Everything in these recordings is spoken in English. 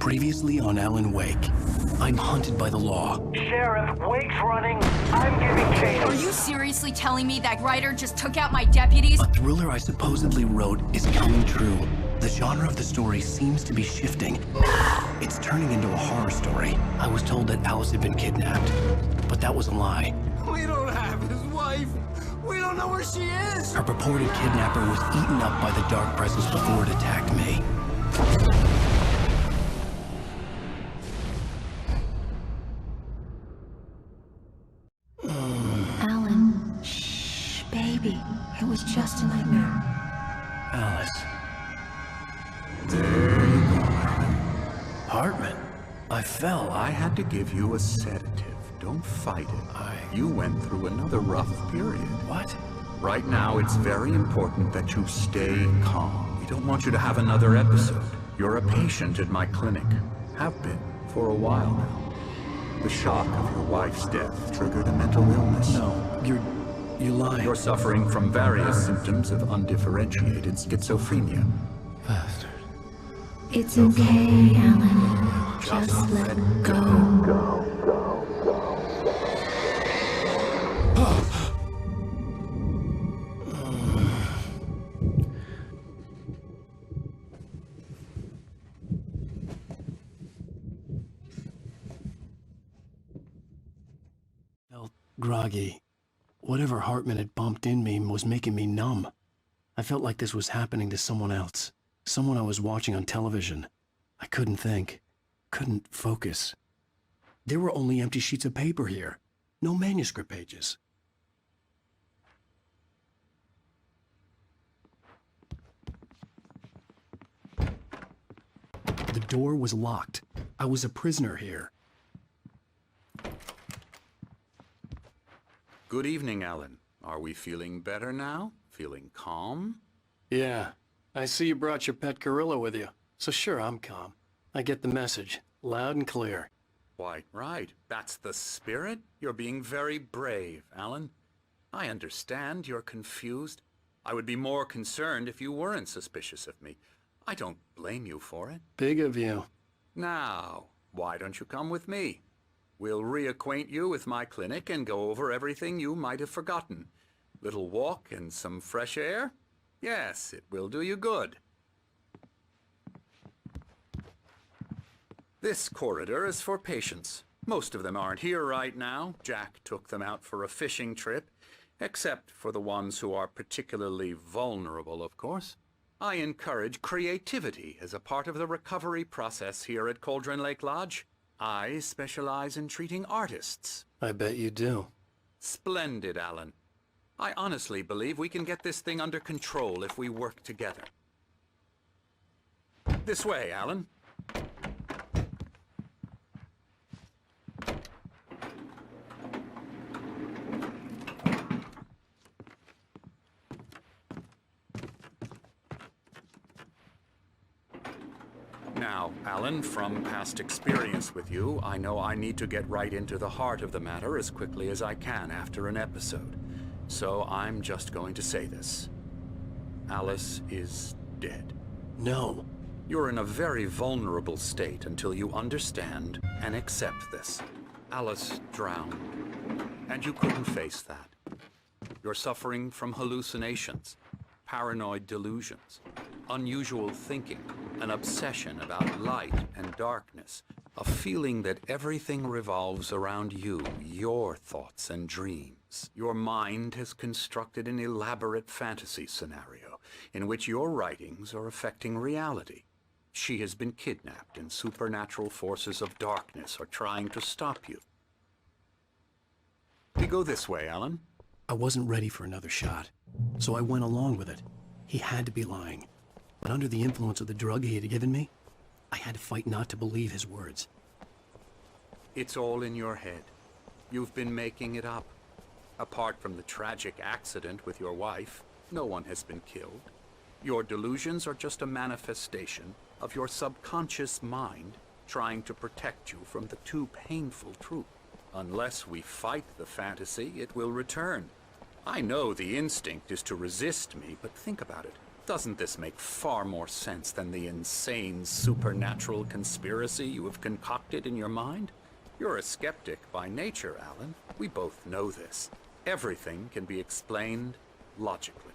Previously on Alan Wake. I'm hunted by the law. Sheriff, Wake's running. I'm giving chase. Are you seriously telling me that writer just took out my deputies? A thriller I supposedly wrote is coming true. The genre of the story seems to be shifting. It's turning into a horror story. I was told that Alice had been kidnapped, but that was a lie. We don't have his wife. We don't know where she is. Her purported kidnapper was eaten up by the dark presence before it attacked me. Alan, shh, baby. It was just a nightmare. Alice. There you go, Alan. Hartman. I fell. I had to give you a sedative. Don't fight it. You went through another rough period. What? Right now, it's very important that you stay calm. We don't want you to have another episode. You're a patient at my clinic. Have been for a while now. The shock of your wife's death triggered a mental illness. No, you're lying. You're suffering from various symptoms of undifferentiated schizophrenia. Bastard. It's okay, Alan. Just let go. Felt groggy. Whatever Hartman had bumped in me was making me numb. I felt like this was happening to someone else. Someone I was watching on television. I couldn't think. Couldn't focus. There were only empty sheets of paper here. No manuscript pages. The door was locked. I was a prisoner here. Good evening, Alan. Are we feeling better now? Feeling calm? Yeah. I see you brought your pet gorilla with you. So sure, I'm calm. I get the message. Loud and clear. Why, right. That's the spirit. You're being very brave, Alan. I understand you're confused. I would be more concerned if you weren't suspicious of me. I don't blame you for it. Big of you. Now, why don't you come with me? We'll reacquaint you with my clinic and go over everything you might have forgotten. Little walk and some fresh air? Yes, it will do you good. This corridor is for patients. Most of them aren't here right now. Jack took them out for a fishing trip, except for the ones who are particularly vulnerable, of course. I encourage creativity as a part of the recovery process here at Cauldron Lake Lodge. I specialize in treating artists. I bet you do. Splendid, Alan. I honestly believe we can get this thing under control if we work together. This way, Alan. Now, Alan, from past experience with you, I know I need to get right into the heart of the matter as quickly as I can after an episode. So I'm just going to say this. Alice is dead. No. You're in a very vulnerable state until you understand and accept this. Alice drowned, and you couldn't face that. You're suffering from hallucinations, paranoid delusions, unusual thinking, an obsession about light and darkness, a feeling that everything revolves around you, your thoughts and dreams. Your mind has constructed an elaborate fantasy scenario in which your writings are affecting reality. She has been kidnapped and supernatural forces of darkness are trying to stop you. We go this way, Alan. I wasn't ready for another shot, so I went along with it. He had to be lying. But under the influence of the drug he had given me, I had to fight not to believe his words. It's all in your head. You've been making it up. Apart from the tragic accident with your wife, no one has been killed. Your delusions are just a manifestation of your subconscious mind trying to protect you from the too painful truth. Unless we fight the fantasy, it will return. I know the instinct is to resist me, but think about it. Doesn't this make far more sense than the insane supernatural conspiracy you have concocted in your mind? You're a skeptic by nature, Alan. We both know this. Everything can be explained logically.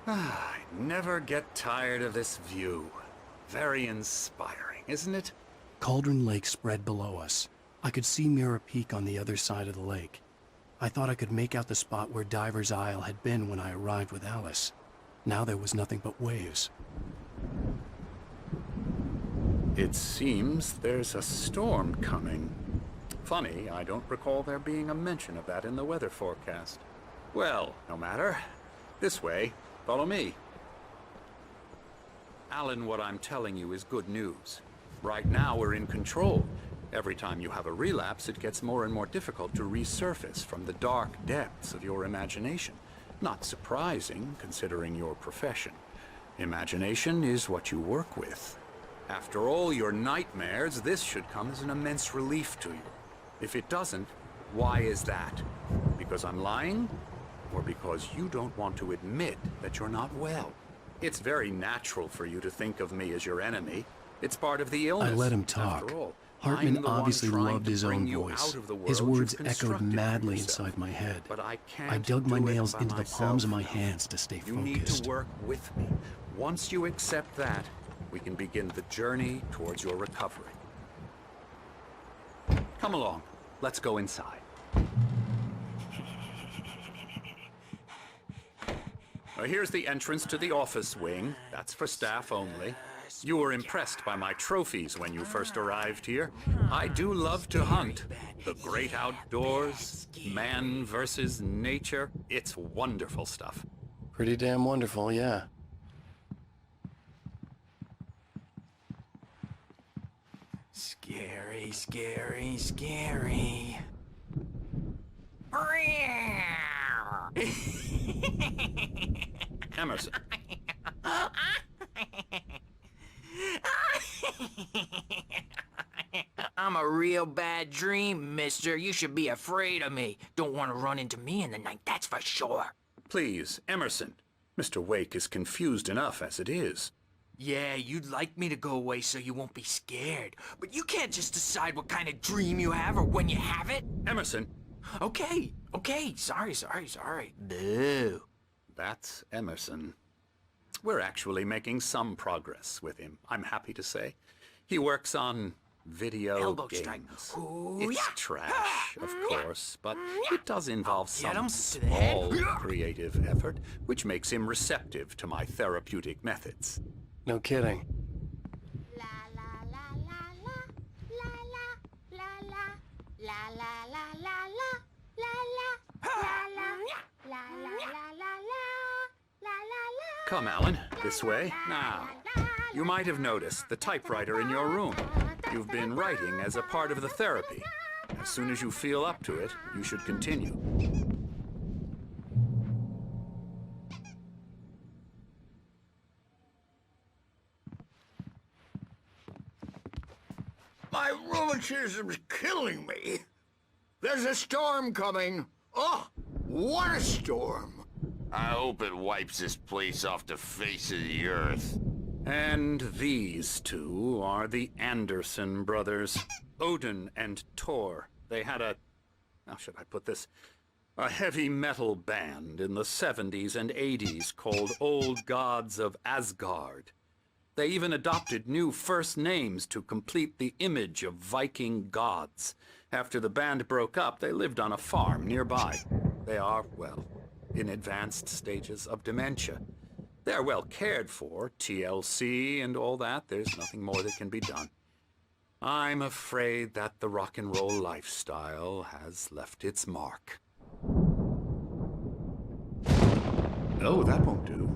I never get tired of this view. Very inspiring, isn't it? Cauldron Lake spread below us. I could see Mirror Peak on the other side of the lake. I thought I could make out the spot where Diver's Isle had been when I arrived with Alice. Now there was nothing but waves. It seems there's a storm coming. Funny, I don't recall there being a mention of that in the weather forecast. Well, no matter. This way. Follow me. Alan, what I'm telling you is good news. Right now, we're in control. Every time you have a relapse, it gets more and more difficult to resurface from the dark depths of your imagination. Not surprising, considering your profession. Imagination is what you work with. After all your nightmares, this should come as an immense relief to you. If it doesn't, why is that? Because I'm lying? Or because you don't want to admit that you're not well? It's very natural for you to think of me as your enemy. It's part of the illness. I let him talk. After all, Hartman I'm the one obviously trying loved to his bring own you voice. out of the His world words you've echoed constructed for madly yourself. inside my head. But I can't I dug my do it nails by into the myself palms of my now. hands to stay You focused. need to work with me. Once you accept that, we can begin the journey towards your recovery. Come along. Let's go inside. Here's the entrance to the office wing. That's for staff only. You were impressed by my trophies when you first arrived here. I do love to hunt. The great outdoors, man versus nature. It's wonderful stuff. Pretty damn wonderful, yeah. Scary, scary, scary. Emerson. I'm a real bad dream, mister. You should be afraid of me. Don't want to run into me in the night, that's for sure. Please, Emerson. Mr. Wake is confused enough as it is. Yeah, you'd like me to go away so you won't be scared. But you can't just decide what kind of dream you have or when you have it. Emerson. Okay. Sorry. Boo. That's Emerson. We're actually making some progress with him, I'm happy to say. He works on video Elbow games. strike. Ooh, It's yeah. trash, of course, but it does involve Get him some to the head. small creative effort, which makes him receptive to my therapeutic methods. No kidding. La la la la la la la la la la la la la la la la la. Come, Alan, this way. Now, you might have noticed the typewriter in your room. You've been writing as a part of the therapy. As soon as you feel up to it, you should continue. My rheumatism's killing me. There's a storm coming. Oh, what a storm. I hope it wipes this place off the face of the earth. And these two are the Anderson brothers, Odin and Tor. They had how should I put this? A heavy metal band in the 70s and 80s called Old Gods of Asgard. They even adopted new first names to complete the image of Viking gods. After the band broke up, they lived on a farm nearby. They are, well, in advanced stages of dementia. They're well cared for, TLC and all that. There's nothing more that can be done. I'm afraid that the rock and roll lifestyle has left its mark. Oh, that won't do.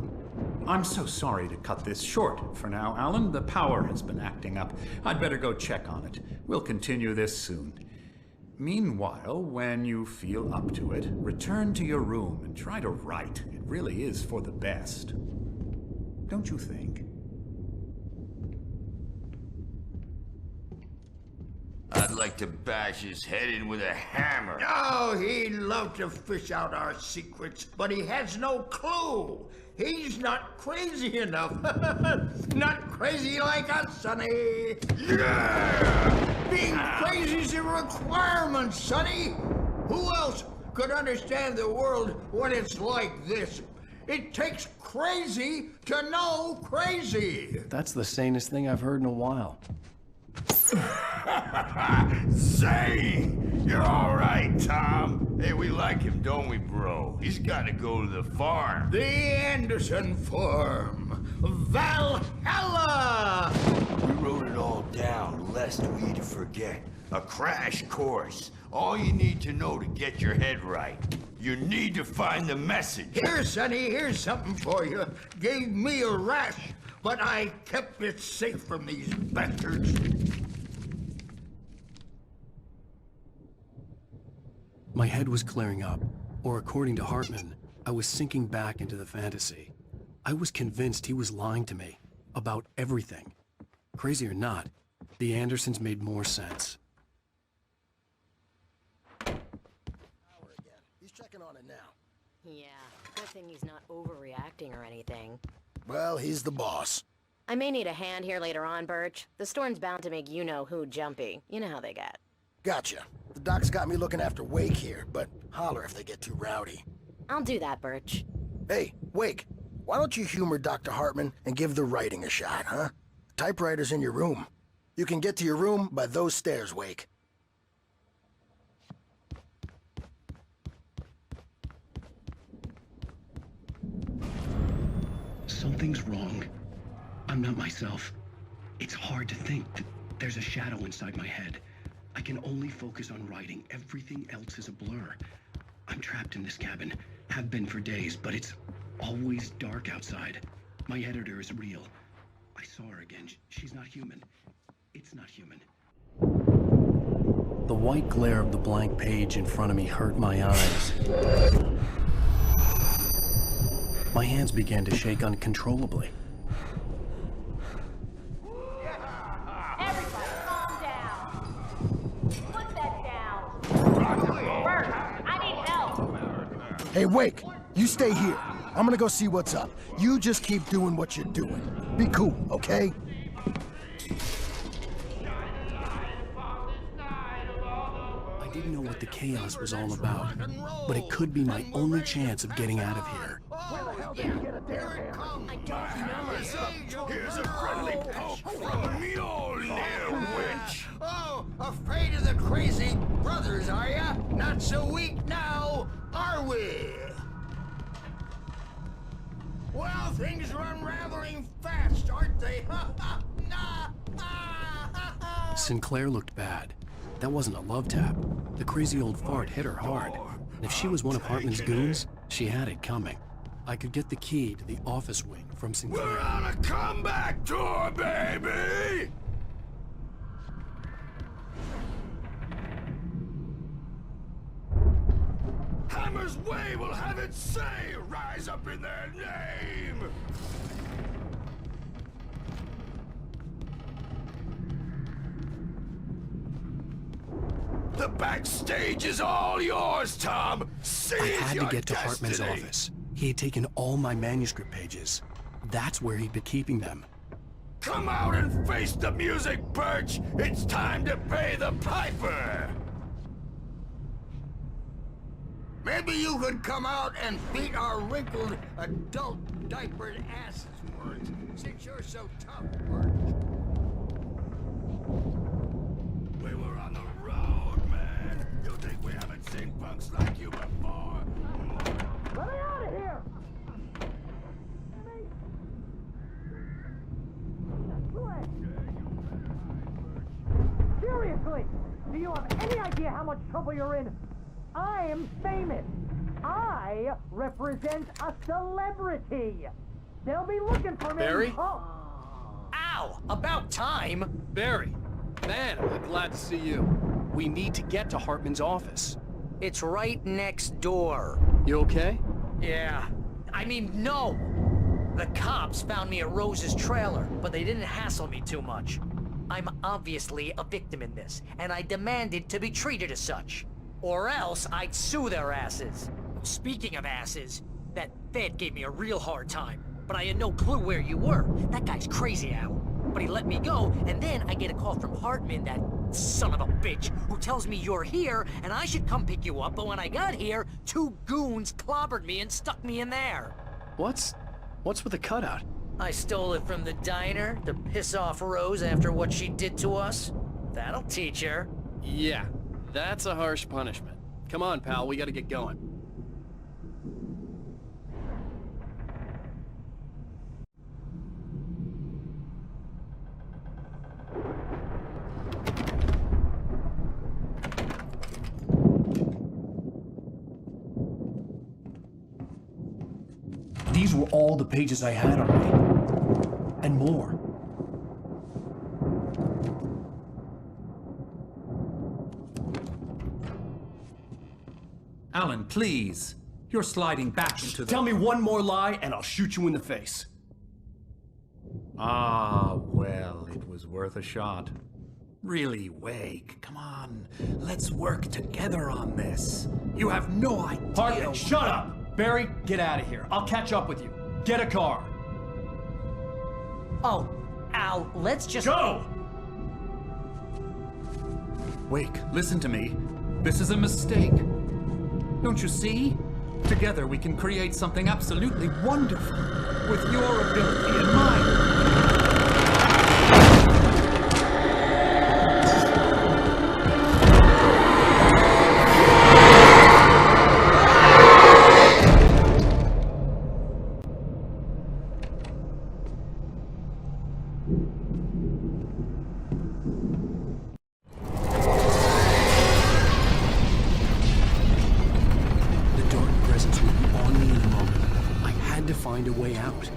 I'm so sorry to cut this short for now, Alan. The power has been acting up. I'd better go check on it. We'll continue this soon. Meanwhile, when you feel up to it, return to your room and try to write. It really is for the best. don't you think? I'd like to bash his head in with a hammer. Oh, he'd love to fish out our secrets, but he has no clue. He's not crazy enough. Not crazy like us, Sonny. Yeah! Being crazy's a requirement, Sonny. Who else could understand the world when it's like this? It takes crazy to know crazy. That's the sanest thing I've heard in a while. Say, you're all right, Tom. Hey, we like him, don't we, bro? He's got to go to the farm. The Anderson Farm. Valhalla! We wrote it all down, lest we'd forget. A crash course. All you need to know to get your head right. You need to find the message. Here, Sonny, here's something for you. Gave me a rash, but I kept it safe from these bastards. My head was clearing up, or according to Hartman, I was sinking back into the fantasy. I was convinced he was lying to me about everything. Crazy or not, the Andersons made more sense. He's checking on it now. Yeah, good thing he's not overreacting or anything. Well, he's the boss. I may need a hand here later on, Birch. The storm's bound to make you-know-who jumpy. You know how they get. Gotcha. The doc's got me looking after Wake here, but holler if they get too rowdy. I'll do that, Birch. Hey, Wake, why don't you humor Dr. Hartman and give the writing a shot, huh? Typewriter's in your room. You can get to your room by those stairs, Wake. Something's wrong. I'm not myself. It's hard to think. There's a shadow inside my head. I can only focus on writing. Everything else is a blur. I'm trapped in this cabin. Have been for days, but it's always dark outside. My editor is real. I saw her again. She's not human. It's not human. The white glare of the blank page in front of me hurt my eyes. My hands began to shake uncontrollably. Everybody, calm down. Put that down. Bert, I need help. Hey, Wake, you stay here. I'm gonna go see what's up. You just keep doing what you're doing. Be cool, okay? I didn't know what the chaos was all about, but it could be my only chance of getting out of here. Here's a friendly poke from Mjolnir, witch. Oh, afraid of the crazy brothers, are ya? Not so weak now, are we? Well, things are unraveling fast, aren't they? Sinclair looked bad. That wasn't a love tap. The crazy old fart hit her hard. And if she was one of Hartman's goons, she had it coming. I could get the key to the office wing from Sinclair. We're on a comeback tour, baby! Hammer's Way will have its say! Rise up in their name! The backstage is all yours, Tom! Seize I had to your get to destiny. Hartman's office. He had taken all my manuscript pages. That's where he'd been keeping them. Come out and face the music, Birch! It's time to pay the piper! Maybe you could come out and beat our wrinkled adult diapered asses words, since you're so tough, Birch. We were on the road, man! You think we haven't seen punks like you before? Let me out of here! Seriously, do you have any idea how much trouble you're in? I'm famous. I represent a celebrity. They'll be looking for me. Barry? Oh. Ow! About time! Barry, man, I'm glad to see you. We need to get to Hartman's office. It's right next door. You okay? Yeah. I mean, no! The cops found me at Rose's trailer, but they didn't hassle me too much. I'm obviously a victim in this, and I demanded to be treated as such. Or else I'd sue their asses. Speaking of asses, that Fed gave me a real hard time, but I had no clue where you were. That guy's crazy, Al. But he let me go, and then I get a call from Hartman, that son of a bitch, who tells me you're here, and I should come pick you up, but when I got here, 2 goons clobbered me and stuck me in there. What's with the cutout? I stole it from the diner to piss off Rose after what she did to us. That'll teach her. Yeah, that's a harsh punishment. Come on, pal, we gotta get going. These were all the pages I had on me. And more. Alan, please. You're sliding back into the... Tell me one more lie and I'll shoot you in the face. Ah, well, it was worth a shot. Really, Wake, come on. Let's work together on this. You have no idea... Hartman, shut up! Barry, get out of here. I'll catch up with you. Get a car. Oh, Al, let's just... Go! Wake, listen to me. This is a mistake. Don't you see? Together we can create something absolutely wonderful. With your ability and mine. Find a way out.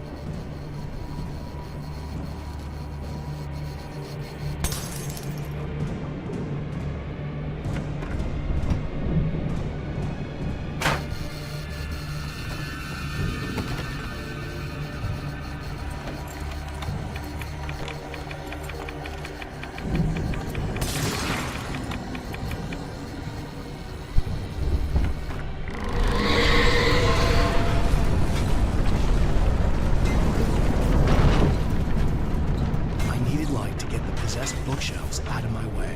Bookshelves out of my way.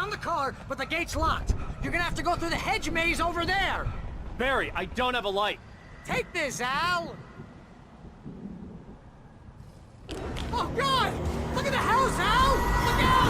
found the car, but the gate's locked. You're gonna have to go through the hedge maze over there. Barry, I don't have a light. Take this, Al. Oh, God! Look at the house, Al! Look out!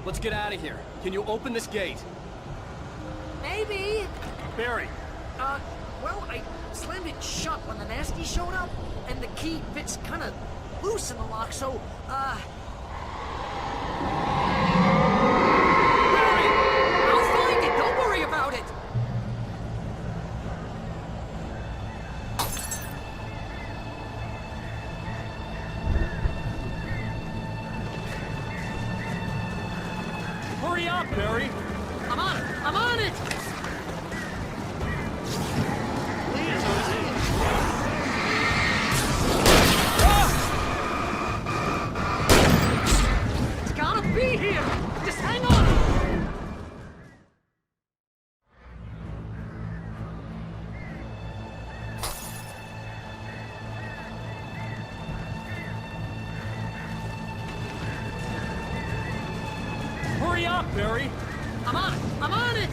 Let's get out of here. Can you open this gate? Maybe. Barry. Well, I slammed it shut when the nasty showed up, and the key fits kind of loose in the lock, so, Barry! I'll find it! Don't worry about it! Hurry up, Barry! I'm on it! I'm on it! It's gotta be here! Just hang on! Hurry up, Barry! I'm on it! I'm on it!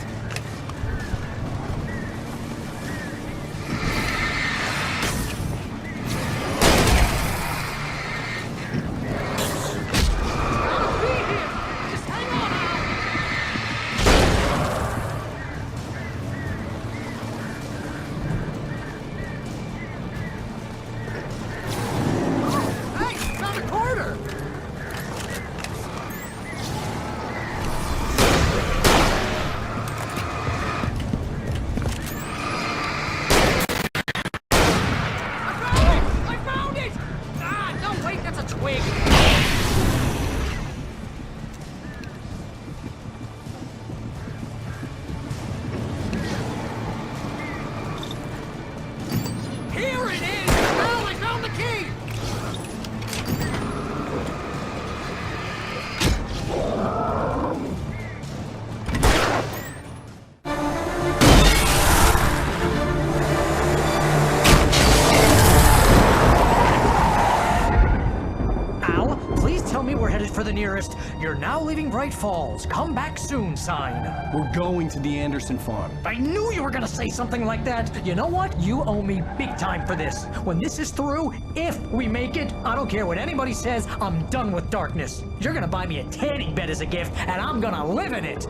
For the nearest, you're now leaving Bright Falls. Come back soon sign. We're going to the Anderson farm. I knew you were gonna say something like that. You know what? You owe me big time for this. When this is through, if we make it, I don't care what anybody says, I'm done with darkness. You're gonna buy me a tanning bed as a gift, and I'm gonna live in it.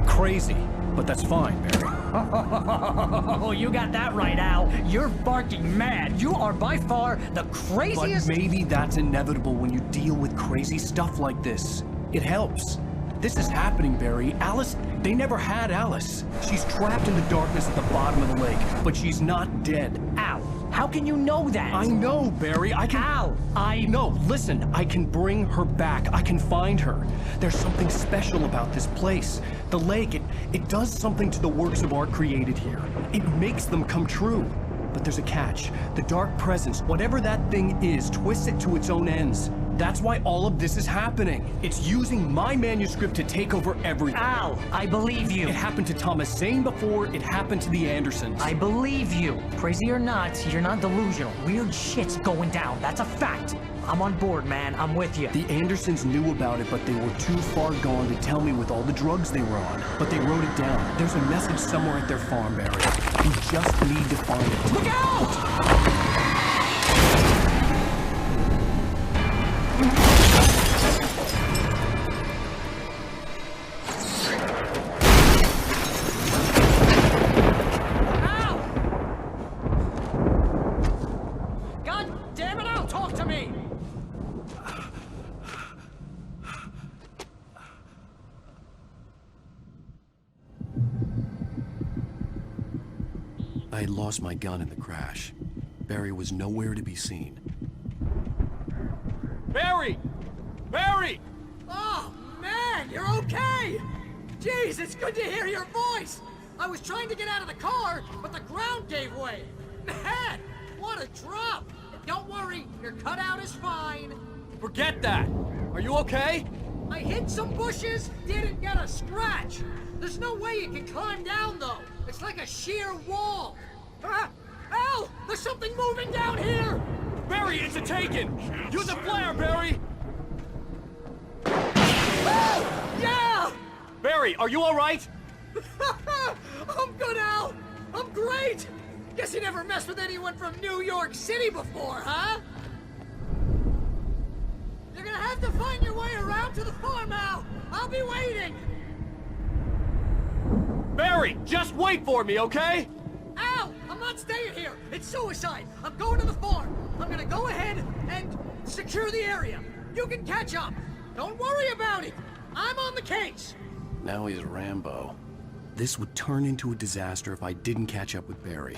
Crazy, but that's fine, Barry. Oh, you got that right, Al. You're barking mad. You are by far the craziest... But maybe that's inevitable when you deal with crazy stuff like this. It helps. This is happening, Barry. Alice, they never had Alice. She's trapped in the darkness at the bottom of the lake, but she's not dead. Al, how can you know that? I know, Barry. I can... Al, No, listen. I can bring her back. I can find her. There's something special about this place. The lake, it does something to the works of art created here. It makes them come true. But there's a catch. The dark presence, whatever that thing is, twists it to its own ends. That's why all of this is happening. It's using my manuscript to take over everything. Al, I believe you. It happened to Thomas Zane before, it happened to the Andersons. I believe you. Crazy or not, you're not delusional. Weird shit's going down. That's a fact. I'm on board, man. I'm with you. The Andersons knew about it, but they were too far gone to tell me with all the drugs they were on. But they wrote it down. There's a message somewhere at their farm, Barry. We just need to find it. Look out! I had lost my gun in the crash. Barry was nowhere to be seen. Barry! Barry! Oh, man, you're okay! Jeez, it's good to hear your voice! I was trying to get out of the car, but the ground gave way. Man, what a drop! Don't worry, your cutout is fine. Forget that! Are you okay? I hit some bushes, didn't get a scratch. There's no way you can climb down, though. It's like a sheer wall. Ah! Al! There's something moving down here! Barry, it's a taken! Use a flare, Barry! Oh! Yeah! Barry, are you alright? I'm good, Al! I'm great! Guess you never messed with anyone from New York City before, huh? You're gonna have to find your way around to the farm, Al! I'll be waiting! Barry, just wait for me, okay? Al! I'm not staying here! It's suicide! I'm going to the farm! I'm gonna go ahead and secure the area! You can catch up! Don't worry about it! I'm on the case! Now he's Rambo. This would turn into a disaster if I didn't catch up with Barry.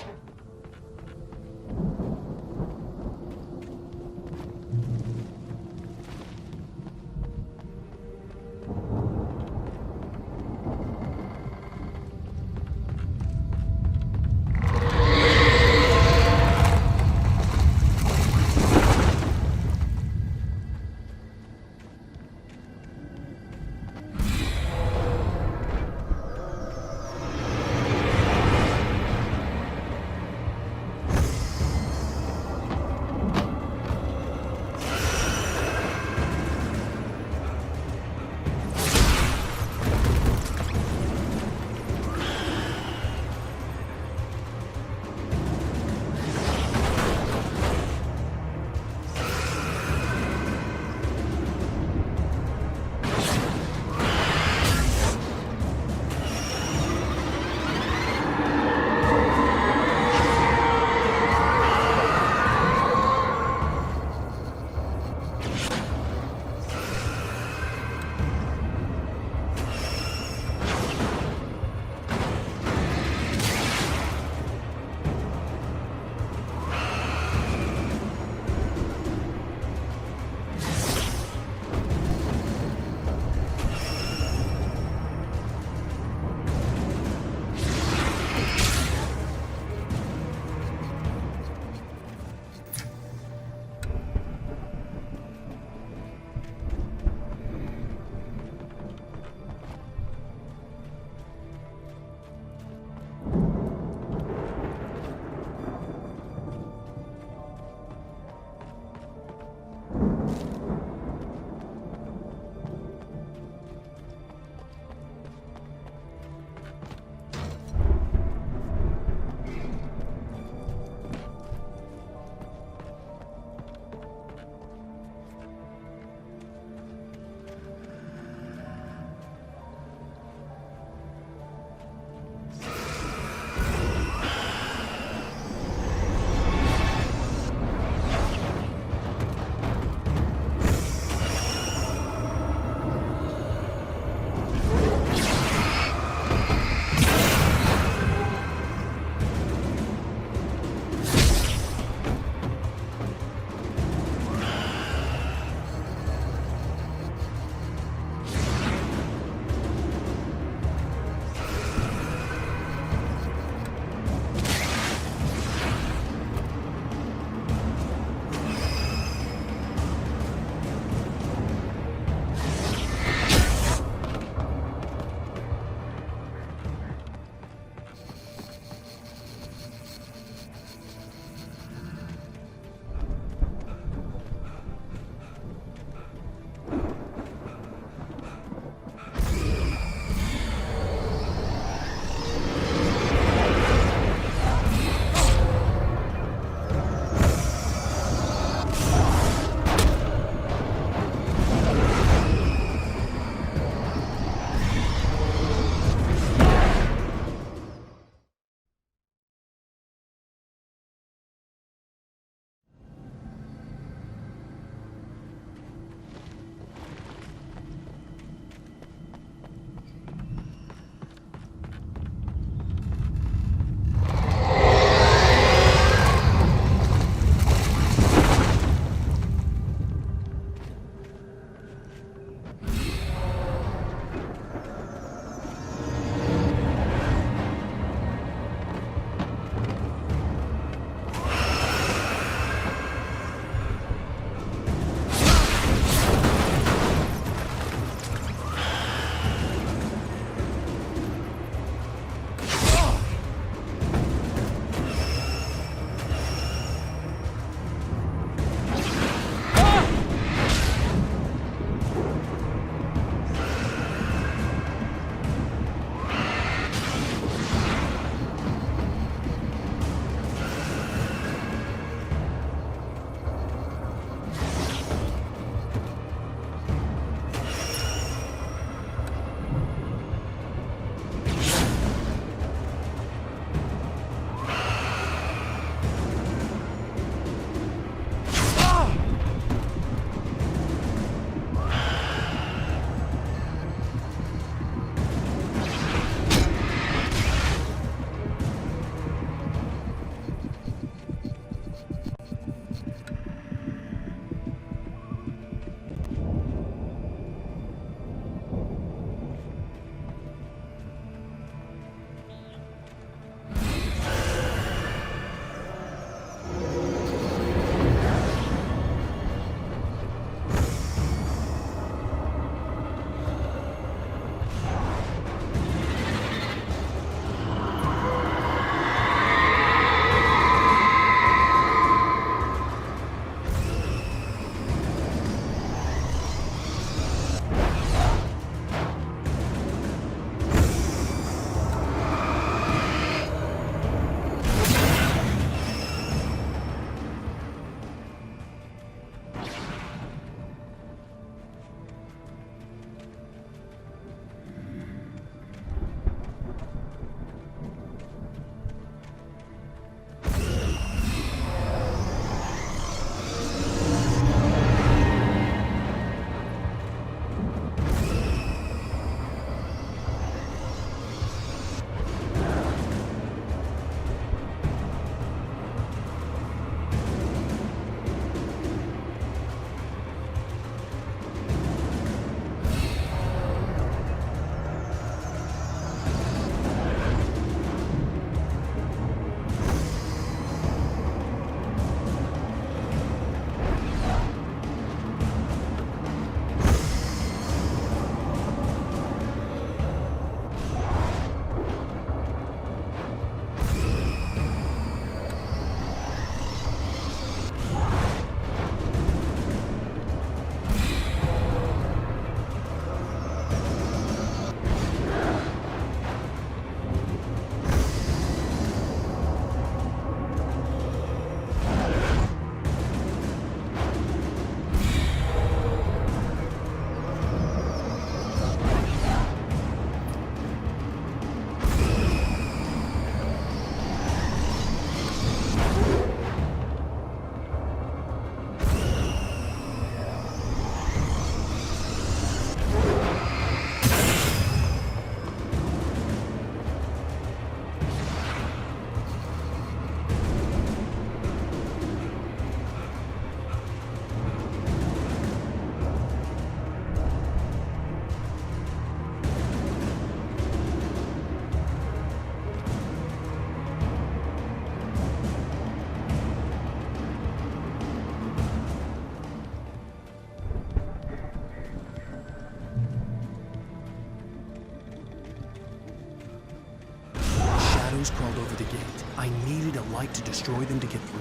over the gate. I needed a light to destroy them to get through.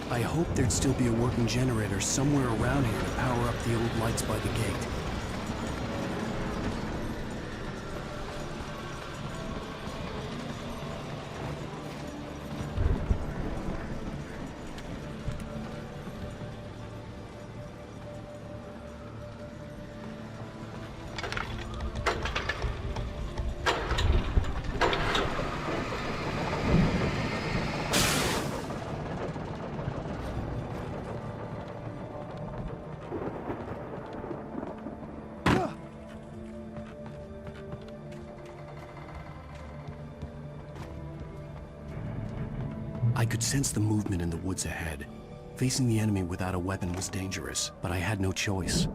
I hoped there'd still be a working generator somewhere around here to power up the old lights by the gate. I could sense the movement in the woods ahead. Facing the enemy without a weapon was dangerous, but I had no choice.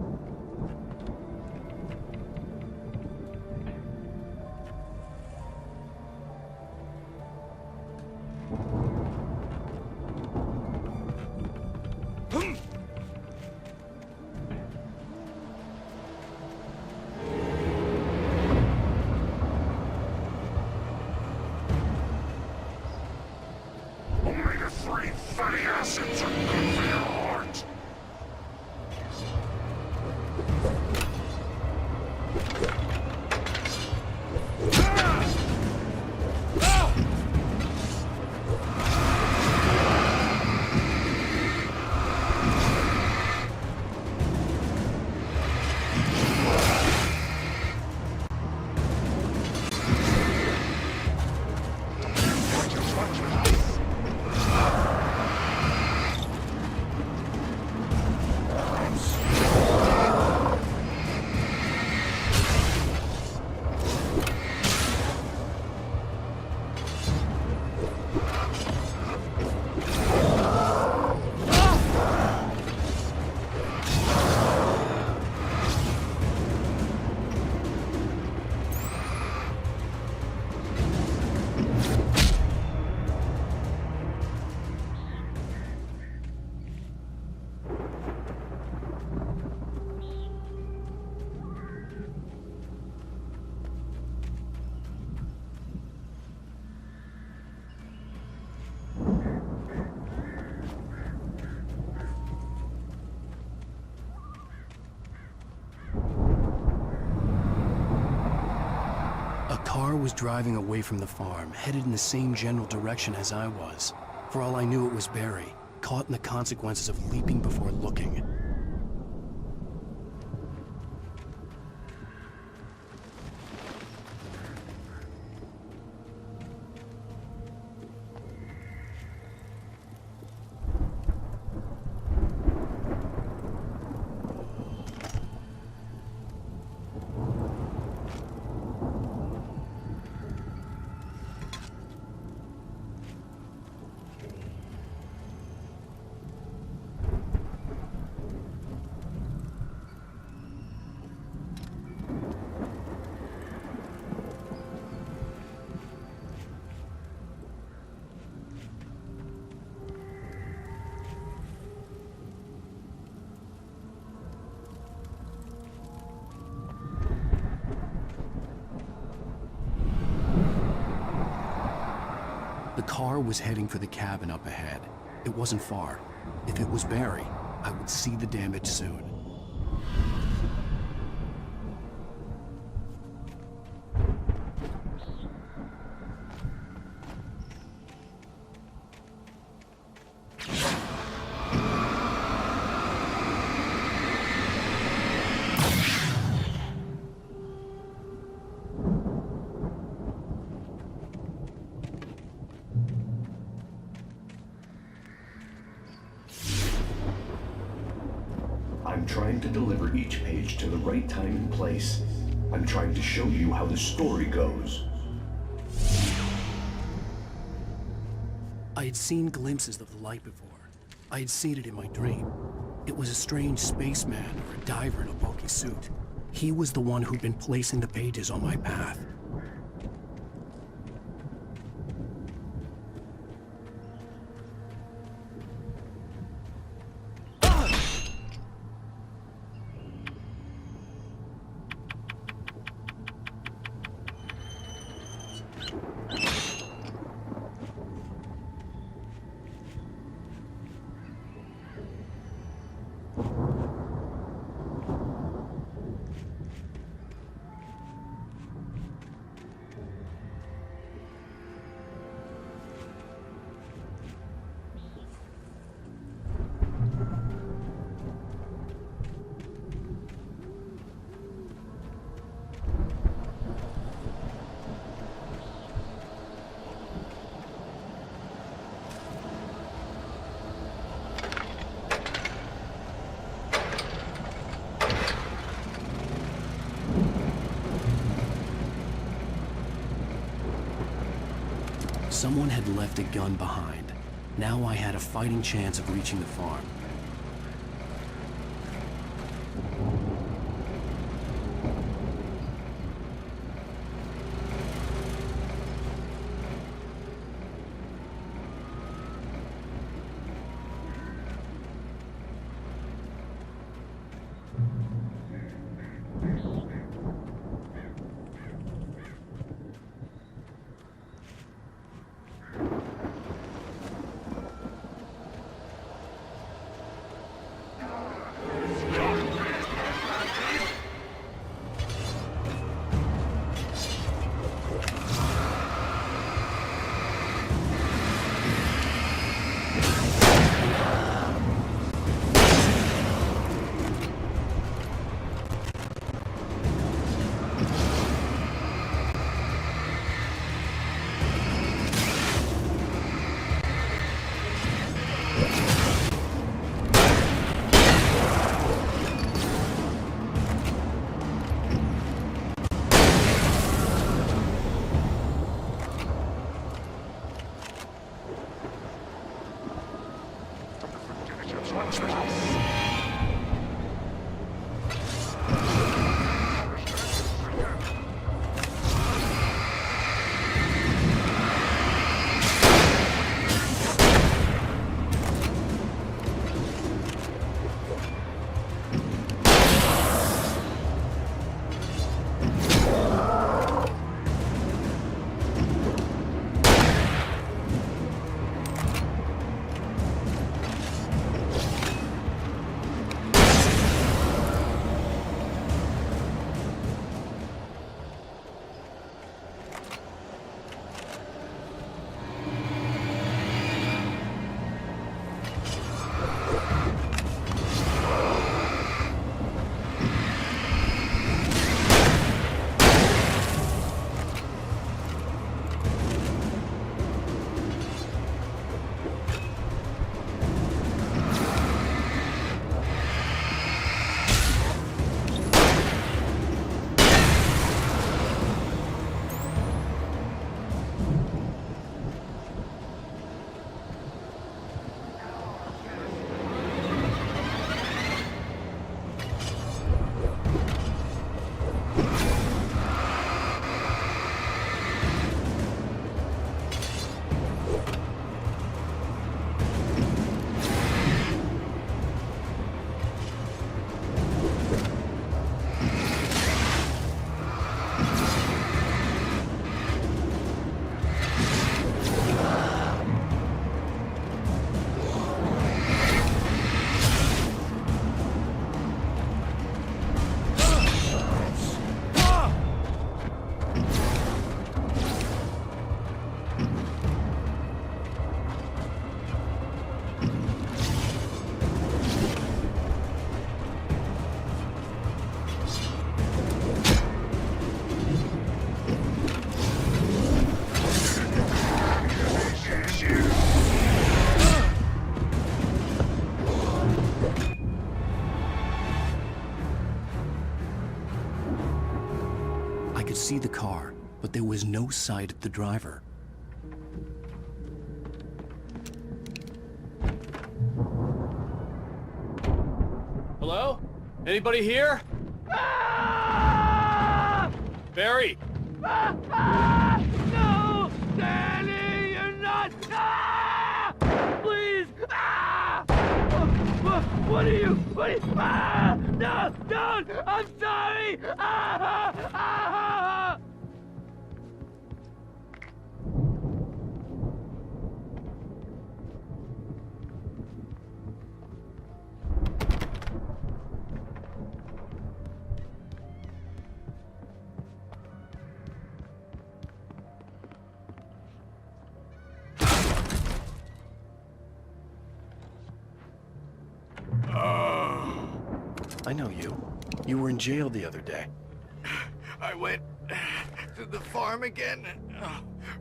Was driving away from the farm, headed in the same general direction as I was. For all I knew, it was Barry, caught in the consequences of leaping before looking. The car was heading for the cabin up ahead. It wasn't far. If it was Barry, I would see the damage soon. I'm trying to deliver each page to the right time and place. I'm trying to show you how the story goes. I had seen glimpses of the light before. I had seen it in my dream. It was a strange spaceman or a diver in a bulky suit. He was the one who'd been placing the pages on my path. Someone had left a gun behind. Now I had a fighting chance of reaching the farm. could see the car, but there was no sight of the driver. Hello? Anybody here? Barry! No! Danny, you're not! Please! What are you? No! Don't! I'm sorry! I know you. You were in jail the other day. I went to the farm again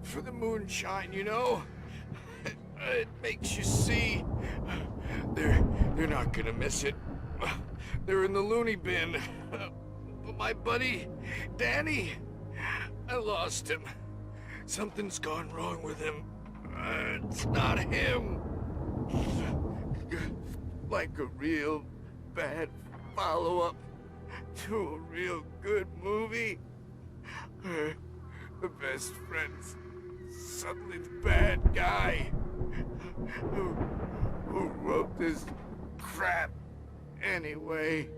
for the moonshine, you know? It makes you see. They're not gonna miss it. They're in the loony bin. But my buddy, Danny, I lost him. Something's gone wrong with him. It's not him. Like a real bad follow-up to a real good movie. The best friend's suddenly the bad guy who wrote this crap anyway.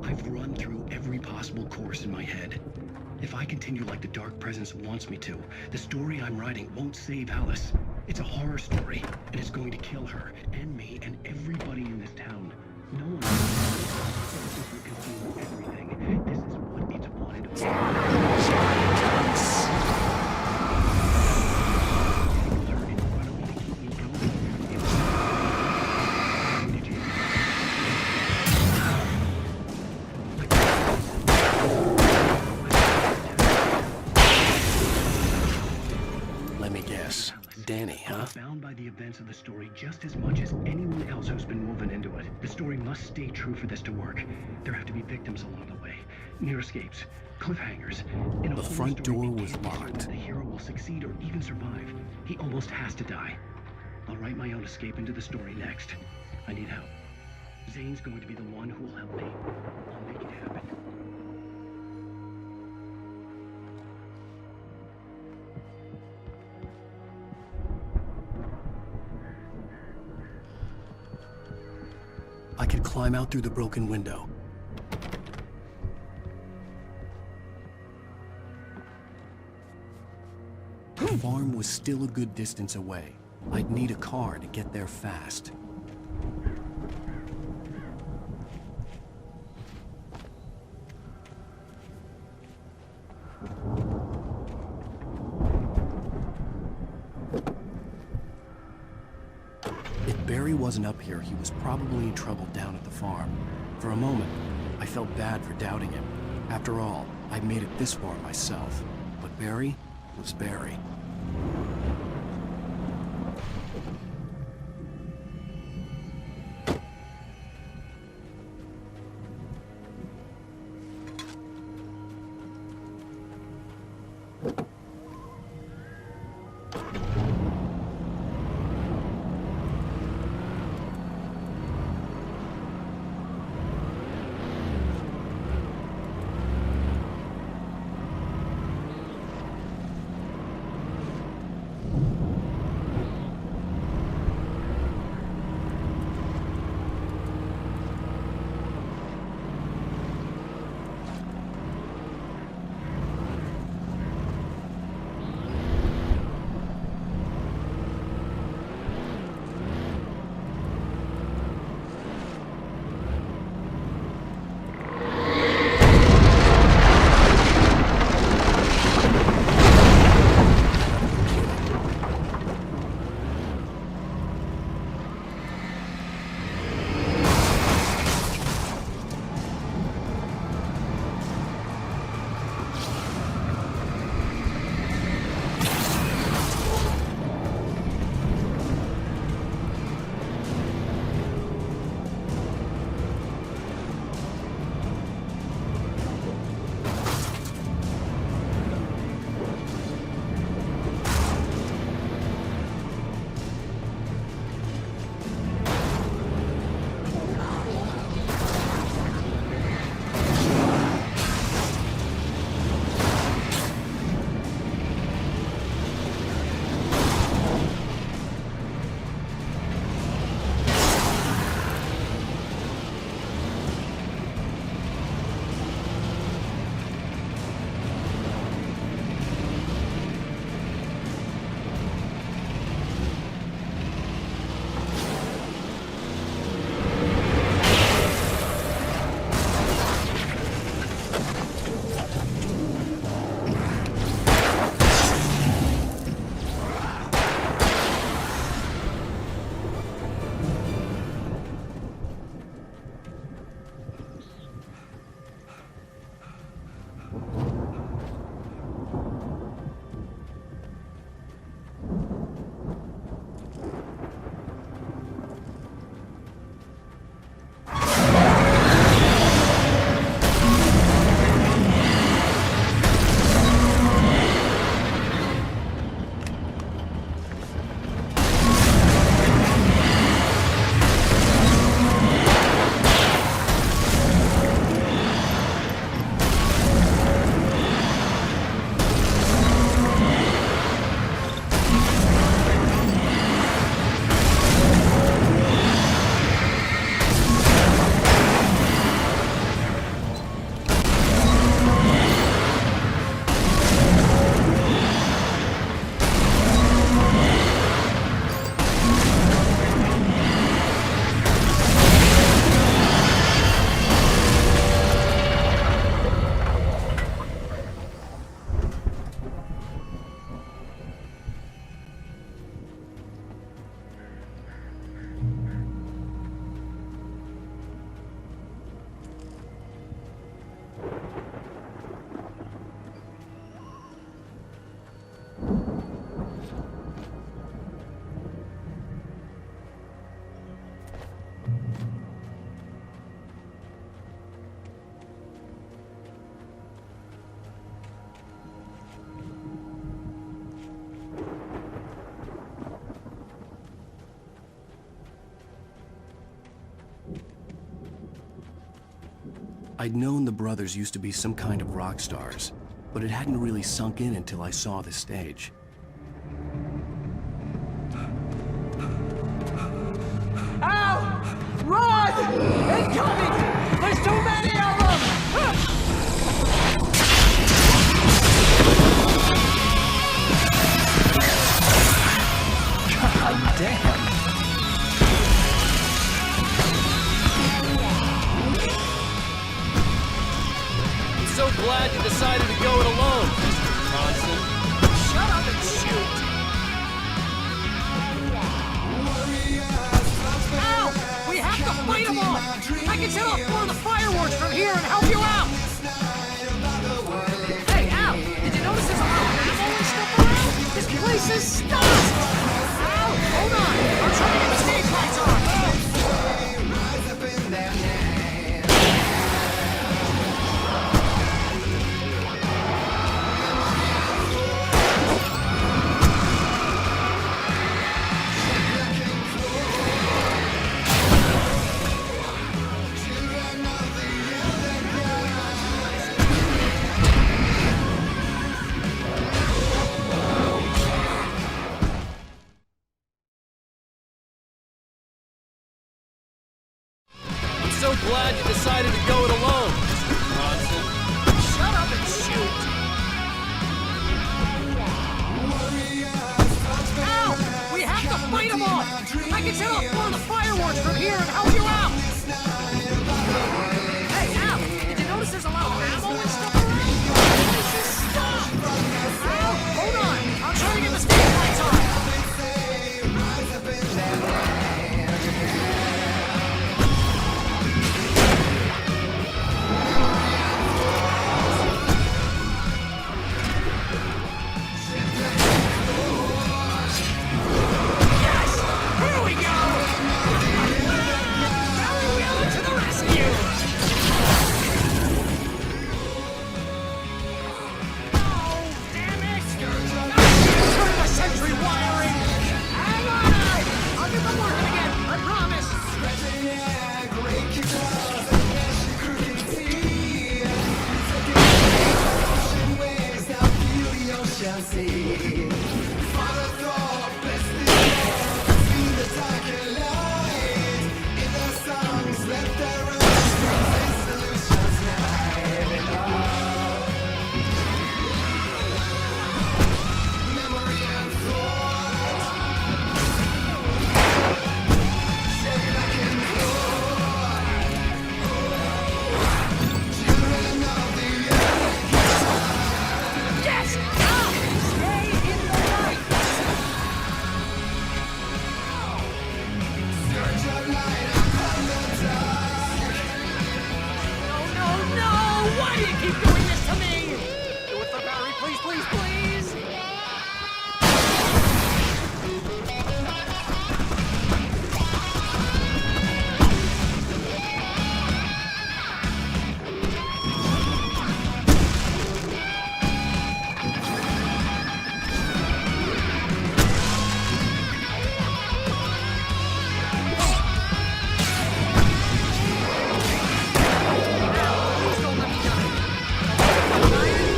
I've run through every possible course in my head. If I continue like the Dark Presence wants me to, the story I'm writing won't save Alice. It's a horror story, and it's going to kill her, and me, and everybody in this town. No one will consume everything. This is what it's wanted. Danny, huh? Bound by the events of the story just as much as anyone else who's been woven into it. The story must stay true for this to work. There have to be victims along the way, near escapes, cliffhangers. The front door was locked. The hero will succeed or even survive. He almost has to die. I'll write my own escape into the story next. I need help. Zane's going to be the one who will help me. I'll make it happen. I could climb out through the broken window. The farm was still a good distance away. I'd need a car to get there fast. Barry wasn't up here, he was probably in trouble down at the farm. For a moment, I felt bad for doubting him. After all, I'd made it this far myself. But Barry was Barry. I'd known the brothers used to be some kind of rock stars, but it hadn't really sunk in until I saw the stage. Ow! Run! Incoming! There's too many of them! God damn! I'm so glad you decided to go it alone, Mr. Johnson. Shut up and shoot! Ow! We have to fight them all! I can set off more of the fireworks from here and help you out! Hey, Al! Did you notice there's a lot of ammo and stuff around? This place is stuffed! Al! Hold on! I'm trying to get the stage lights on! I'm so glad you decided to go it alone, Mr. Johnson. Shut up and shoot! Ow! We have to fight them all! I can set off more of the fireworks from here and help you out! Hey, Al! Did you notice there's a lot of ammo and stuff around? This is stuff! Al! Hold on! I'm trying to get the stage lights on!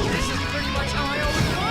This is pretty much how I always want.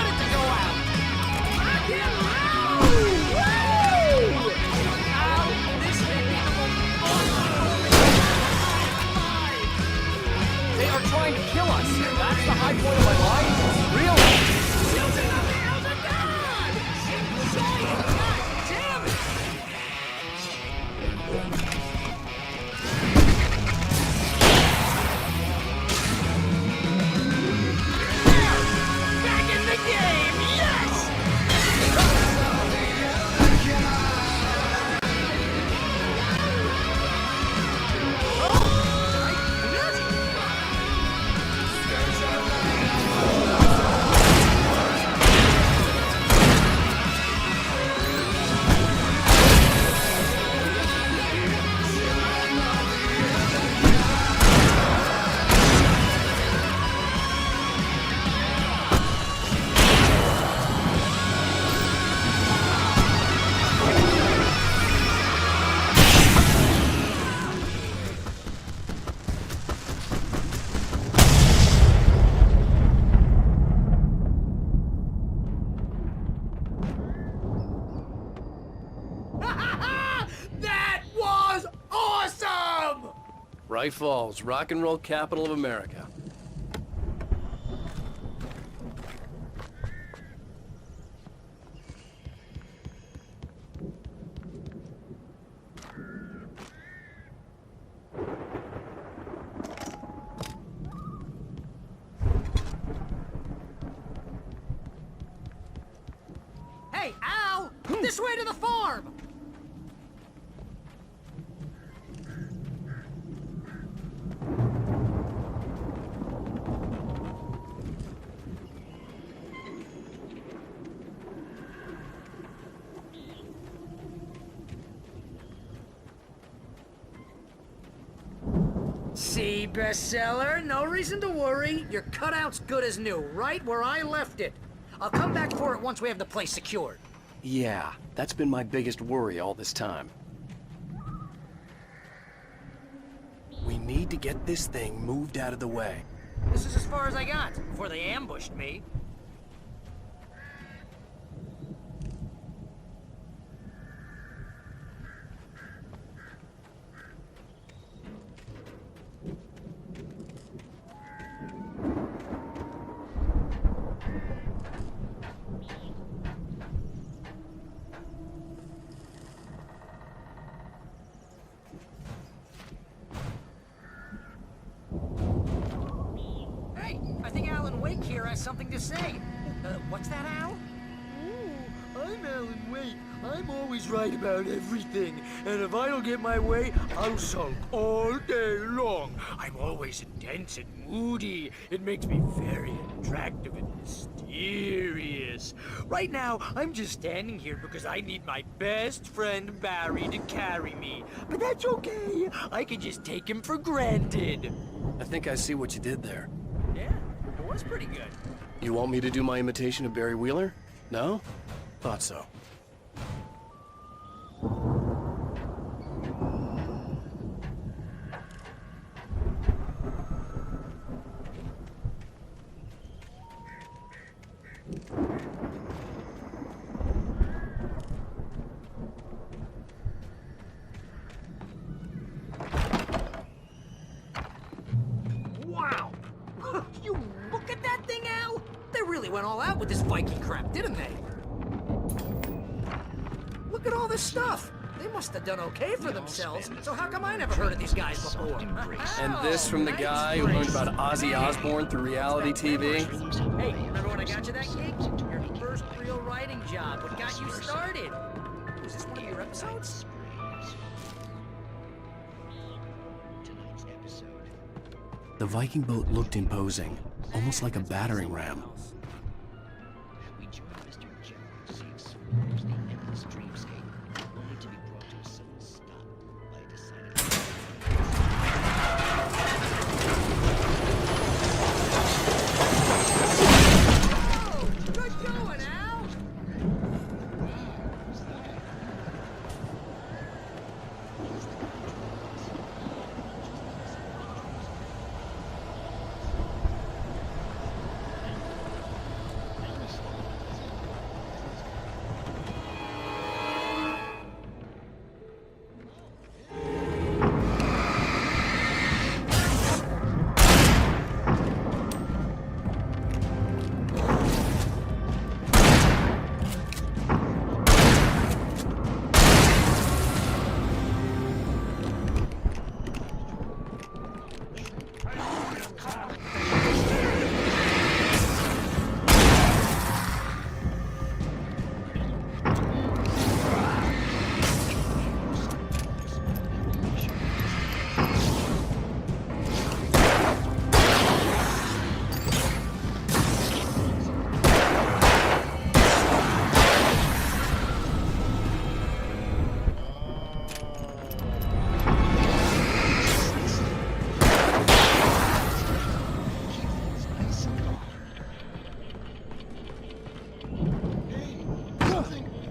Hawaii Falls, rock and roll capital of America. Hey, Al! This way to the farm! See, bestseller? No reason to worry. Your cutout's good as new, right where I left it. I'll come back for it once we have the place secured. Yeah, that's been my biggest worry all this time. We need to get this thing moved out of the way. This is as far as I got before they ambushed me. Hey, I think Alan Wake here has something to say. What's that, Al? I'm Alan Wake. I'm always right about everything. And if I don't get my way, I'll sulk all day long. I'm always intense and moody. It makes me very attractive and mysterious. Right now, I'm just standing here because I need my best friend Barry to carry me. But that's okay. I can just take him for granted. I think I see what you did there. Yeah, it was pretty good. You want me to do my imitation of Barry Wheeler? No? Thought so. Wow! You look at that thing, Al! They really went all out with this Viking crap, didn't they? Look at all this stuff! They must have done okay for themselves, so how come I never heard of these guys before? And this from the guy who learned about Ozzy Osbourne through reality TV? Hey, remember when I got you that gig? Your first real writing job, what got you started? Was this one of your episodes? The Viking boat looked imposing, almost like a battering ram.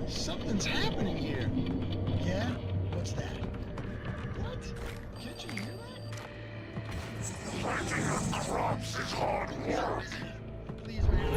Something's happening here. Yeah? What's that? What? Can't you hear that? Planting of crops is hard work. Please, man.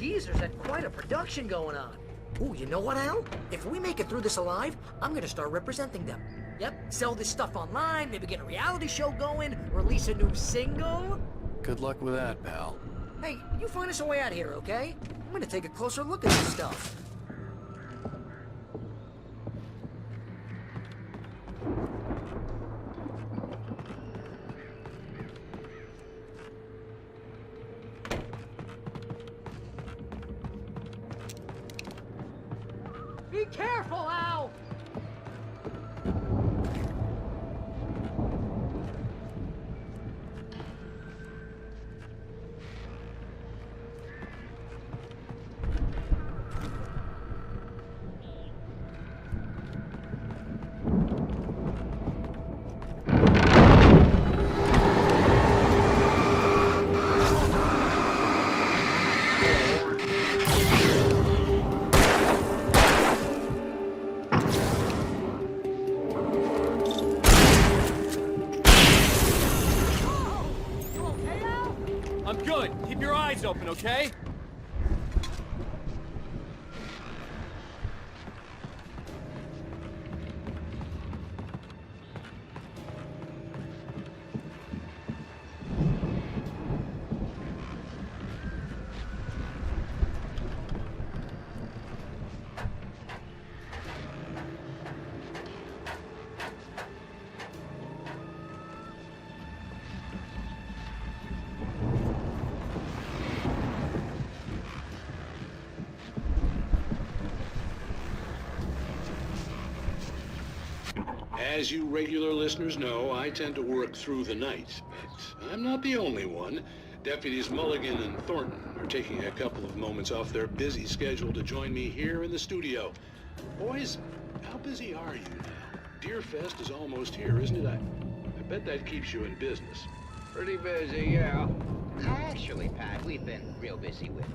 geezers had quite a production going on. Ooh, you know what, Al? If we make it through this alive, I'm gonna start representing them. Yep, sell this stuff online, maybe get a reality show going, release a new single. Good luck with that, pal. Hey, you find us a way out here, okay? I'm gonna take a closer look at this stuff. Be careful, Al! I'm good. Keep your eyes open, okay? As you regular listeners know, I tend to work through the night, but I'm not the only one. Deputies Mulligan and Thornton are taking a couple of moments off their busy schedule to join me here in the studio. Boys, how busy are you now? Deerfest is almost here, isn't it? I bet that keeps you in business. Pretty busy, yeah. Actually, Pat, we've been real busy with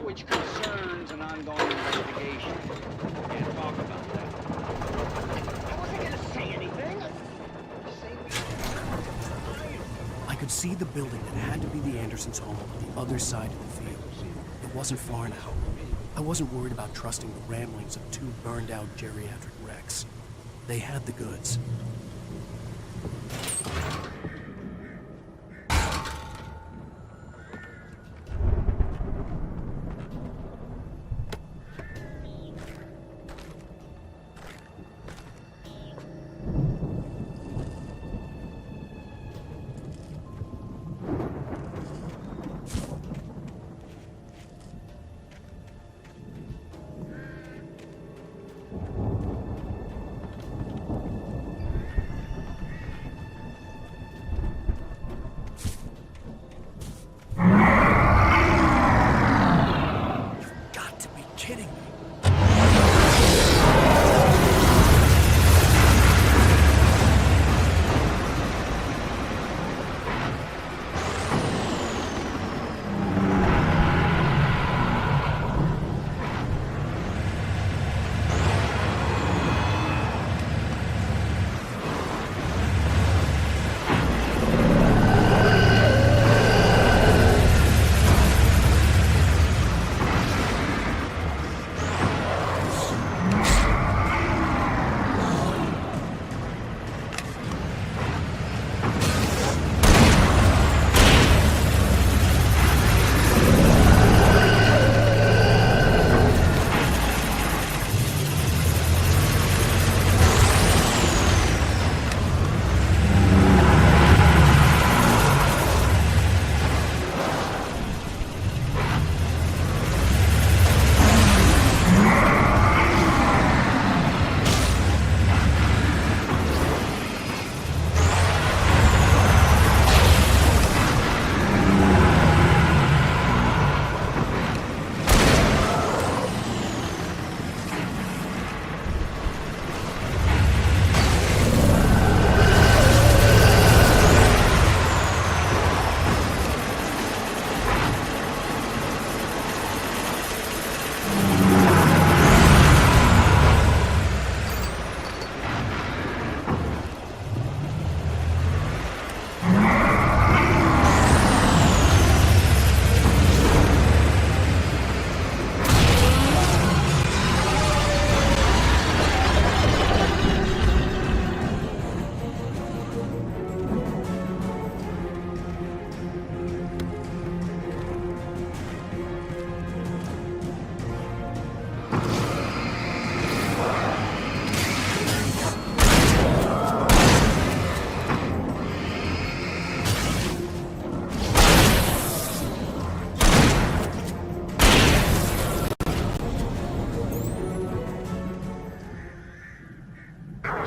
which concerns an ongoing investigation. Can't talk about that. I wasn't gonna say anything. I could see the building that had to be the Andersons' home on the other side of the field. It wasn't far now. I wasn't worried about trusting the ramblings of two burned-out geriatric wrecks. They had the goods.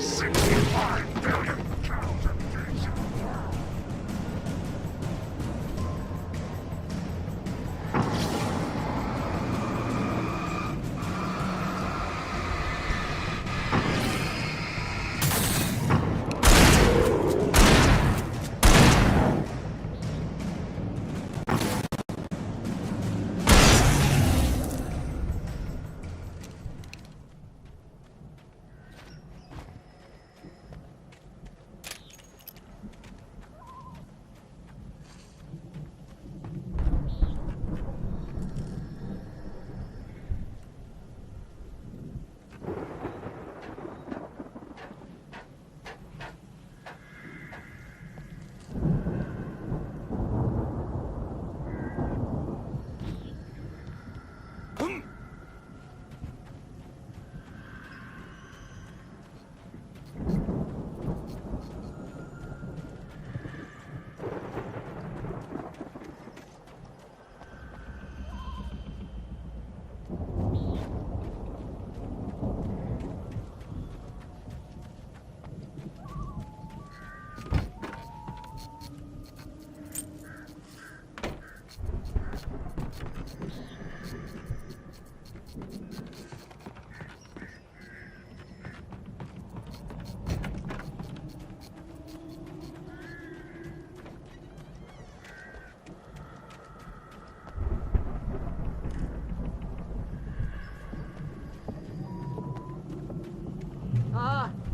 65 billion cows and pigs in the world.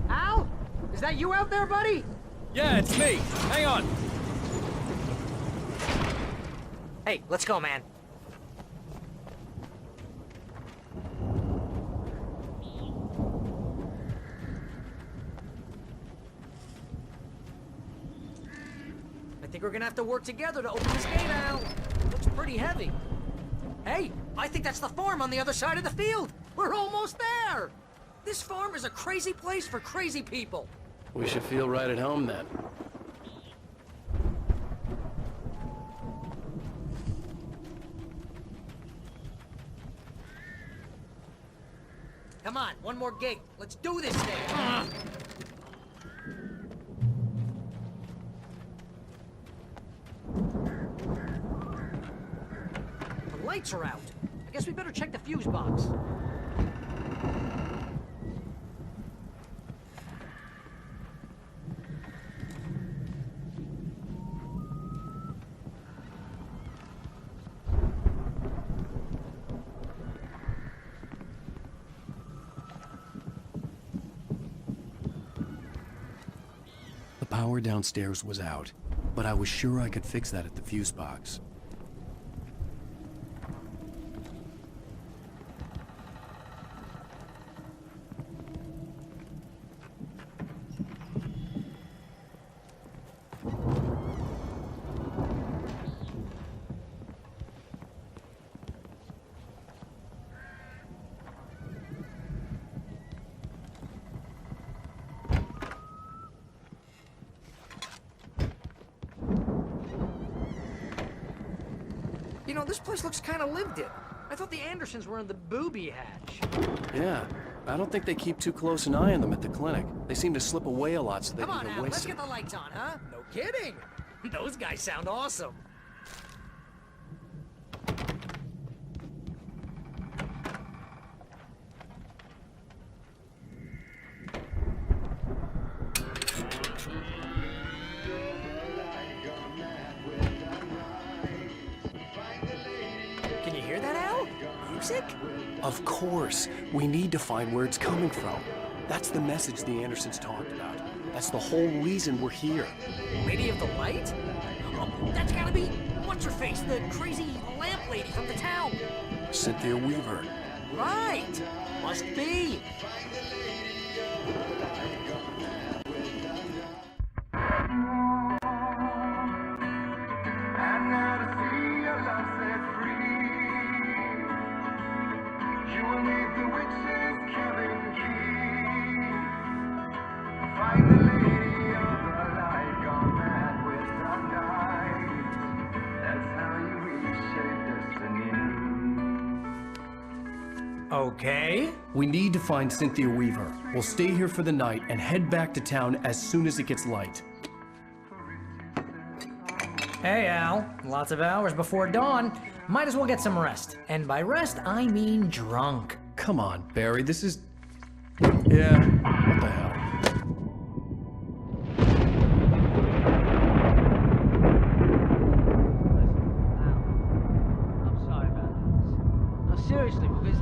Al? Is that you out there, buddy? Yeah, it's me. Hang on. Hey, let's go, man. I think we're gonna have to work together to open this gate, Al. Looks pretty heavy. Hey, I think that's the farm on the other side of the field. We're almost there. This farm is a crazy place for crazy people. We should feel right at home then. Come on, one more gate. Let's do this thing. The lights are out. I guess we better check the fuse box. The power downstairs was out, but I was sure I could fix that at the fuse box. You know, this place looks kind of lived in. I thought the Andersons were in the booby hatch. Yeah, I don't think they keep too close an eye on them at the clinic. They seem to slip away a lot so they Come on, can Al, let's waste get the lights on, huh? No kidding. Those guys sound awesome. Can you hear that, Al? Music? Of course. We need to find where it's coming from. That's the message the Andersons talked about. That's the whole reason we're here. Lady of the Light? Oh, that's gotta be what's-her-face, the crazy lamp lady from the town. Cynthia Weaver. Right! Must be. Okay. We need to find Cynthia Weaver. We'll stay here for the night and head back to town as soon as it gets light. Hey, Al. Lots of hours before dawn. Might as well get some rest. And by rest, I mean drunk. Come on, Barry, this is... Yeah, what the hell? I'm sorry about this. No, seriously, because I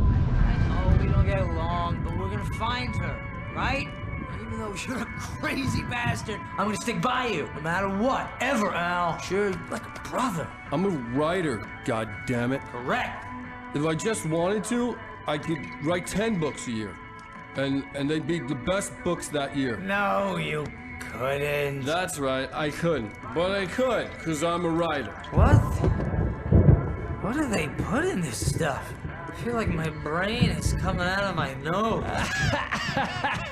know we don't get along, but we're gonna find her, right? Even though you're a crazy bastard, I'm gonna stick by you, no matter what, ever, Al. Sure, like a brother. I'm a writer, goddammit. Correct. If I just wanted to, I could write 10 books a year. And they'd be the best books that year. No, you couldn't. That's right, I couldn't. But I could, because I'm a writer. What? What do they put in this stuff? I feel like my brain is coming out of my nose.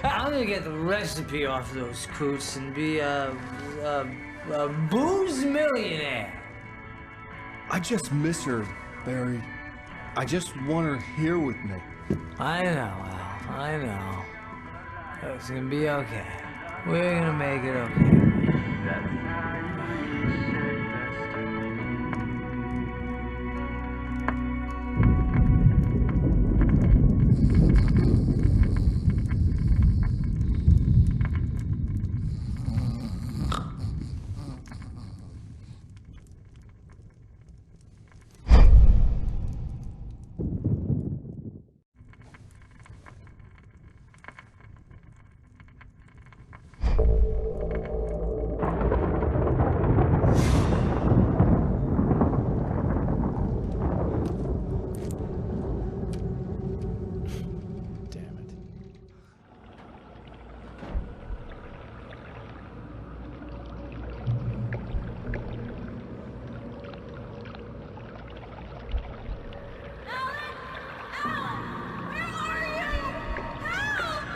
I'm gonna get the recipe off those coots and be a booze millionaire. I just miss her, Barry. I just want her here with me. I know, Al. I know. It's gonna be okay. We're gonna make it okay.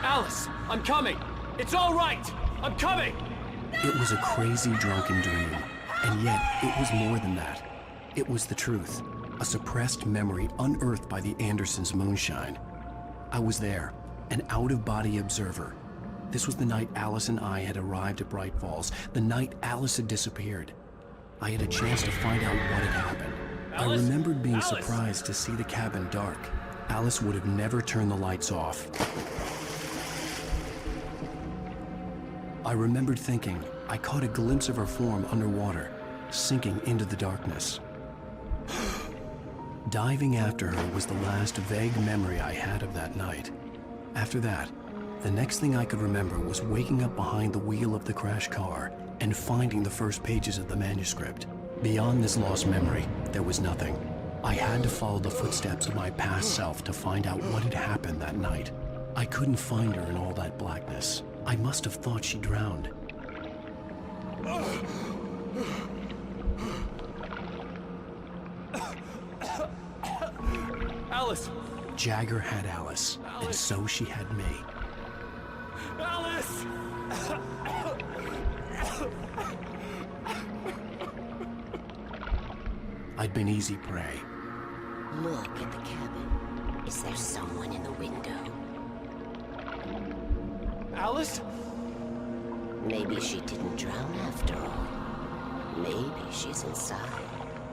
Alice, I'm coming. It's all right. I'm coming. It was a crazy drunken dream, and yet it was more than that. It was the truth, a suppressed memory unearthed by the Andersons' moonshine. I was there, an out-of-body observer. This was the night Alice and I had arrived at Bright Falls, the night Alice had disappeared. I had a chance to find out what had happened. I remembered being surprised to see the cabin dark. Alice would have never turned the lights off. I remembered thinking I caught a glimpse of her form underwater, sinking into the darkness. Diving after her was the last vague memory I had of that night. After that, the next thing I could remember was waking up behind the wheel of the crash car and finding the first pages of the manuscript. Beyond this lost memory, there was nothing. I had to follow the footsteps of my past self to find out what had happened that night. I couldn't find her in all that blackness. I must have thought she drowned. Alice! Jagger had Alice, and so she had me. Alice! I'd been easy prey. Look at the cabin. Is there someone in the window? Alice? Maybe she didn't drown after all. Maybe she's inside.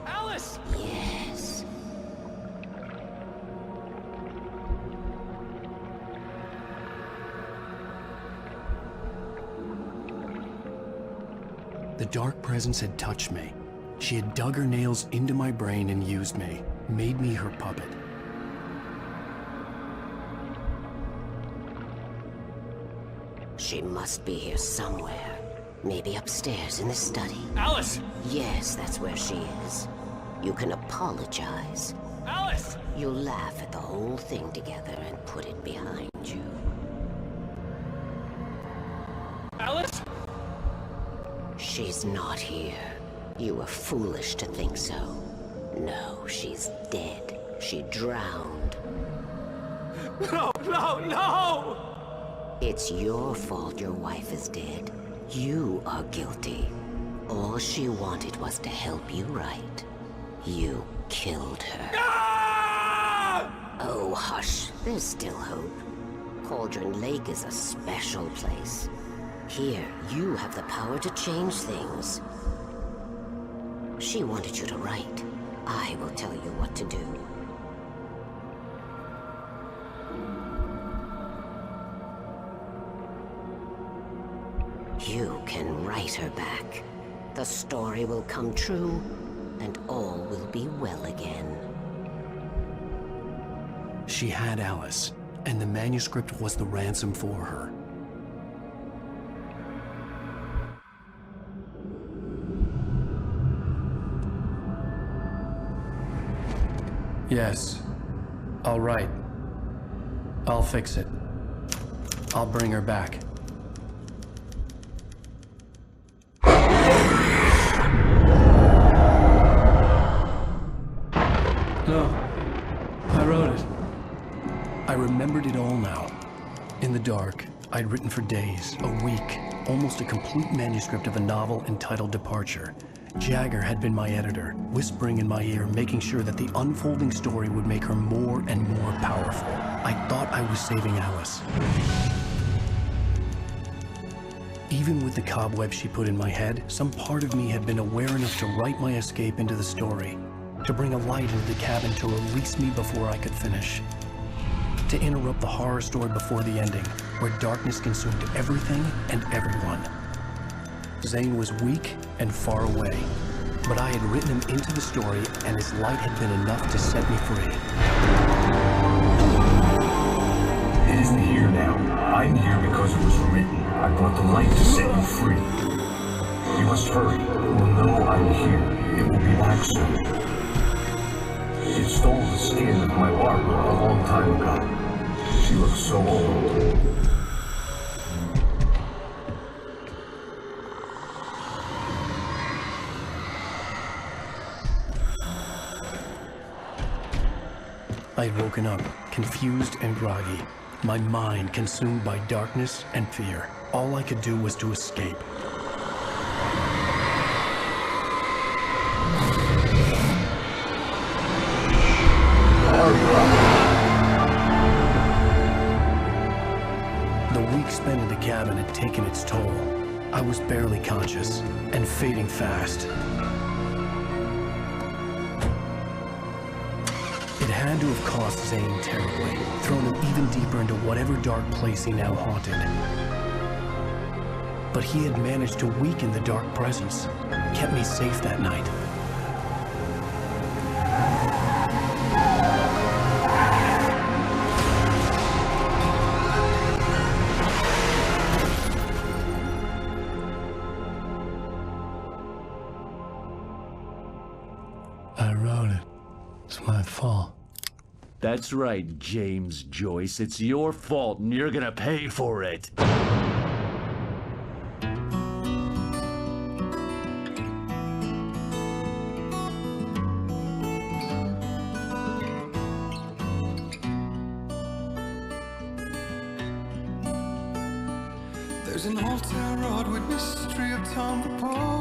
Alice! Yes. The dark presence had touched me. She had dug her nails into my brain and used me, made me her puppet. She must be here somewhere. Maybe upstairs in the study. Alice! Yes, that's where she is. You can apologize. Alice! You'll laugh at the whole thing together and put it behind you. Alice? She's not here. You were foolish to think so. No, she's dead. She drowned. No, no, no! It's your fault your wife is dead. You are guilty. All she wanted was to help you right. You killed her. Ah! Oh, hush. There's still hope. Cauldron Lake is a special place. Here, you have the power to change things. She wanted you to write. I will tell you what to do. You can write her back. The story will come true, and all will be well again. She had Alice, and the manuscript was the ransom for her. Yes. All right. I'll fix it. I'll bring her back. No. I wrote it. I remembered it all now. In the dark, I'd written for days, a week, almost a complete manuscript of a novel entitled Departure. Jagger had been my editor, whispering in my ear, making sure that the unfolding story would make her more and more powerful. I thought I was saving Alice. Even with the cobweb she put in my head, some part of me had been aware enough to write my escape into the story, to bring a light into the cabin to release me before I could finish, to interrupt the horror story before the ending, where darkness consumed everything and everyone. Zane was weak and far away, but I had written him into the story, and his light had been enough to set me free. It isn't here now. I'm here because it was written. I brought the light to set you free. You must hurry. You will know I'm here. It will be back soon. It stole the skin of my Barbara a long time ago. She looks so old. I had woken up, confused and groggy, my mind consumed by darkness and fear. All I could do was to escape. The week spent in the cabin had taken its toll. I was barely conscious and fading fast. It had to have cost Zane terribly, thrown him even deeper into whatever dark place he now haunted. But he had managed to weaken the dark presence, kept me safe that night. I wrote it. It's my fault. That's right, James Joyce. It's your fault, and you're gonna pay for it. There's an altar wrought with mystery of Tom the Poet.